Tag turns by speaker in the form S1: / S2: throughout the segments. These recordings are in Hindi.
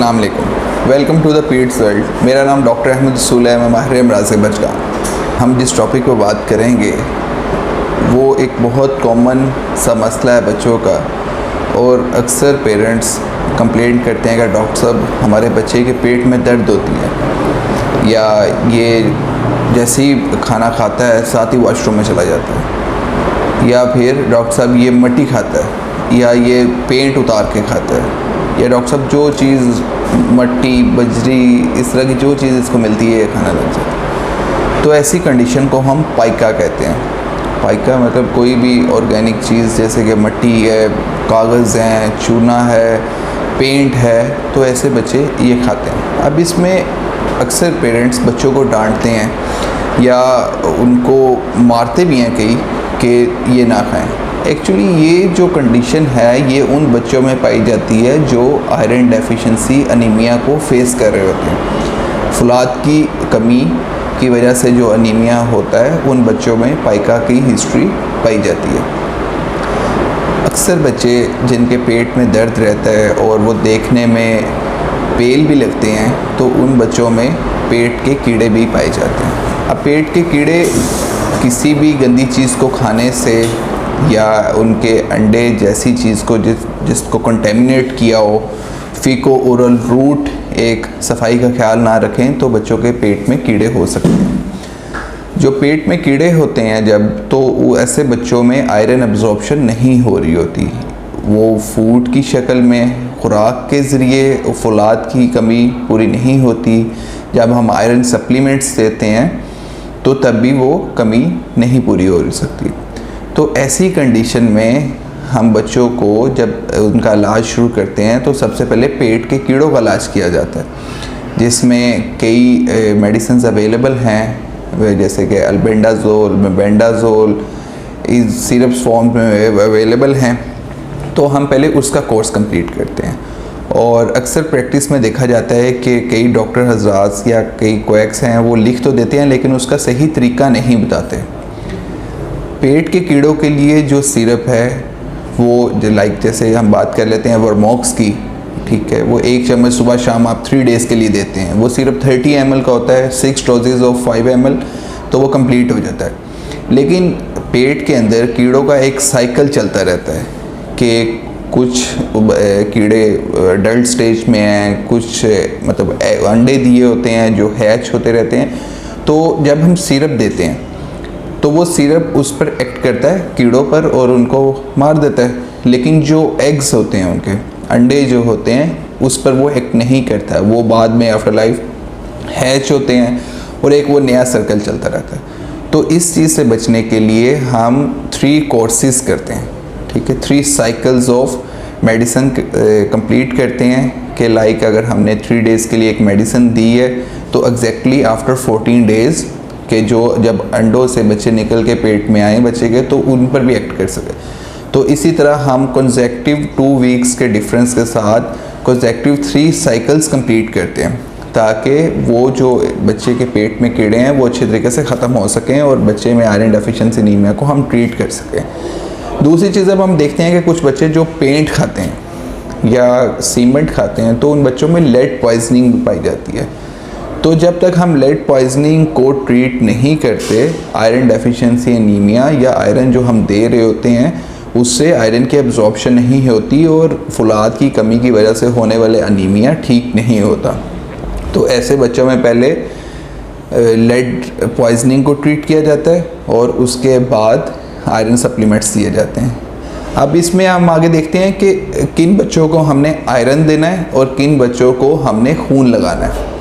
S1: अस्सलाम वालेकुम, welcome to the pets world. मेरा नाम डॉक्टर अहमद रसूल है, मैं माहिर अमराज़ बचका। हम जिस टॉपिक पर बात करेंगे वो एक बहुत कॉमन सा मसला है बच्चों का, और अक्सर पेरेंट्स कंप्लेंट करते हैं कि डॉक्टर साहब हमारे बच्चे के पेट में दर्द होती है, या ये जैसे ही खाना खाता है साथ ही वॉशरूम में चला जाता है, या फिर डॉक्टर साहब ये मट्टी खाता है, या ये पेंट उतार के खाता है, या डॉक्टर साहब जो चीज़ मट्टी बजरी इस तरह की जो चीज़ इसको मिलती है खाना लग जाता है। तो ऐसी कंडीशन को हम पाइका कहते हैं। पाइका मतलब कोई भी ऑर्गेनिक चीज़, जैसे कि मट्टी है, कागज़ हैं, चूना है, पेंट है, तो ऐसे बच्चे ये खाते हैं। अब इसमें अक्सर पेरेंट्स बच्चों को डांटते हैं या उनको मारते भी हैं कई कि ये ना खाएं। एक्चुअली ये जो कंडीशन है ये उन बच्चों में पाई जाती है जो आयरन डेफिशिएंसी अनीमिया को फेस कर रहे होते हैं। फुलाद की कमी की वजह से जो अनीमिया होता है उन बच्चों में पाइका की हिस्ट्री पाई जाती है। अक्सर बच्चे जिनके पेट में दर्द रहता है और वो देखने में पेल भी लगते हैं, तो उन बच्चों में पेट के कीड़े भी पाए जाते हैं। अब पेट के कीड़े किसी भी गंदी चीज़ को खाने से या उनके अंडे जैसी चीज़ को जिसको कंटेमिनेट किया हो, फीको ओरल रूट, एक सफाई का ख्याल ना रखें तो बच्चों के पेट में कीड़े हो सकते हैं। जो पेट में कीड़े होते हैं जब, तो वो ऐसे बच्चों में आयरन एब्जॉर्प्शन नहीं हो रही होती। वो फूड की शक्ल में खुराक के ज़रिए फुलाद की कमी पूरी नहीं होती। जब हम आयरन सप्लीमेंट्स देते हैं तो तब भी वो कमी नहीं पूरी हो सकती। तो ऐसी कंडीशन में हम बच्चों को जब उनका इलाज शुरू करते हैं तो सबसे पहले पेट के कीड़ों का इलाज किया जाता है, जिसमें कई मेडिसिन अवेलेबल हैं, जैसे कि अल्बेंडाजोल, मेबेंडाजोल, इस सिरप्स फॉर्म में अवेलेबल हैं। तो हम पहले उसका कोर्स कंप्लीट करते हैं। और अक्सर प्रैक्टिस में देखा जाता है कि कई डॉक्टर हजरात या कई क्वैक्स हैं वो लिख तो देते हैं लेकिन उसका सही तरीका नहीं बताते। पेट के कीड़ों के लिए जो सिरप है वो जैसे हम बात कर लेते हैं वर्मॉक्स की, ठीक है, वो 1 चम्मच सुबह शाम आप 3 डेज़ के लिए देते हैं। वो सिरप 30 ml का होता है, 6 डोजेज़ ऑफ 5 ml, तो वो कंप्लीट हो जाता है। लेकिन पेट के अंदर कीड़ों का एक साइकिल चलता रहता है कि कुछ कीड़े अडल्ट स्टेज में हैं, कुछ मतलब अंडे दिए होते हैं जो हैच होते रहते हैं। तो जब हम सिरप देते हैं तो वो सिरप उस पर एक्ट करता है कीड़ों पर और उनको मार देता है, लेकिन जो एग्स होते हैं, उनके अंडे जो होते हैं, उस पर वो एक्ट नहीं करता है। वो बाद में आफ्टर लाइफ हैच होते हैं और एक वो नया सर्कल चलता रहता है। तो इस चीज़ से बचने के लिए हम 3 कोर्सेज करते हैं, ठीक है, 3 साइकिल्स ऑफ मेडिसिन कंप्लीट करते हैं कि लाइक अगर हमने 3 डेज़ के लिए एक मेडिसिन दी है तो एग्जैक्टली आफ्टर 14 डेज़ के जो जब अंडों से बच्चे निकल के पेट में आए बच्चे के, तो उन पर भी एक्ट कर सके। तो इसी तरह हम कंसेक्टिव 2 वीक्स के डिफरेंस के साथ कंसेक्टिव 3 साइकिल्स कंप्लीट करते हैं, ताकि वो जो बच्चे के पेट में कीड़े हैं वो अच्छे तरीके से ख़त्म हो सकें और बच्चे में आयरन डेफिशिएंसी एनीमिया को हम ट्रीट कर सकें। दूसरी चीज़, अब हम देखते हैं कि कुछ बच्चे जो पेंट खाते हैं या सीमेंट खाते हैं तो उन बच्चों में लेड पॉइजनिंग पाई जाती है। तो जब तक हम लेड पॉइजनिंग को ट्रीट नहीं करते, आयरन डेफिशिएंसी एनीमिया या आयरन जो हम दे रहे होते हैं उससे आयरन की एब्जॉर्प्शन नहीं होती और फुलाद की कमी की वजह से होने वाले अनीमिया ठीक नहीं होता। तो ऐसे बच्चों में पहले लेड पॉइजनिंग को ट्रीट किया जाता है और उसके बाद आयरन सप्लीमेंट्स दिए जाते हैं। अब इसमें हम आगे देखते हैं कि किन बच्चों को हमने आयरन देना है और किन बच्चों को हमने खून लगाना है।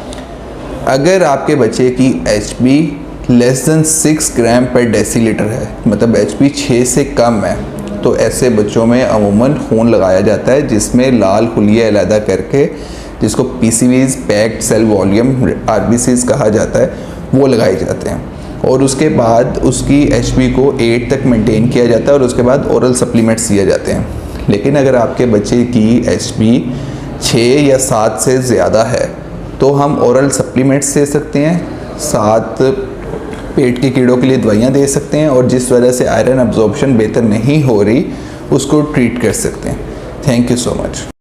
S1: अगर आपके बच्चे की HP लेस देन 6 ग्राम पर डेसीलीटर है, मतलब HP 6 से कम है, तो ऐसे बच्चों में अमूमन खून लगाया जाता है, जिसमें लाल खुलिया अलहदा करके, जिसको PCVs packed cell volume RBCs कहा जाता है, वो लगाए जाते हैं। और उसके बाद उसकी HP को 8 तक मेंटेन किया जाता है और उसके बाद ओरल सप्लीमेंट्स दिए जाते हैं। लेकिन अगर आपके बच्चे की HP 6 या 7 से ज़्यादा है तो हम ओरल सप्लीमेंट्स दे सकते हैं, साथ पेट के कीड़ों के लिए दवाइयाँ दे सकते हैं, और जिस वजह से आयरन एब्जॉर्प्शन बेहतर नहीं हो रही उसको ट्रीट कर सकते हैं। Thank you so much.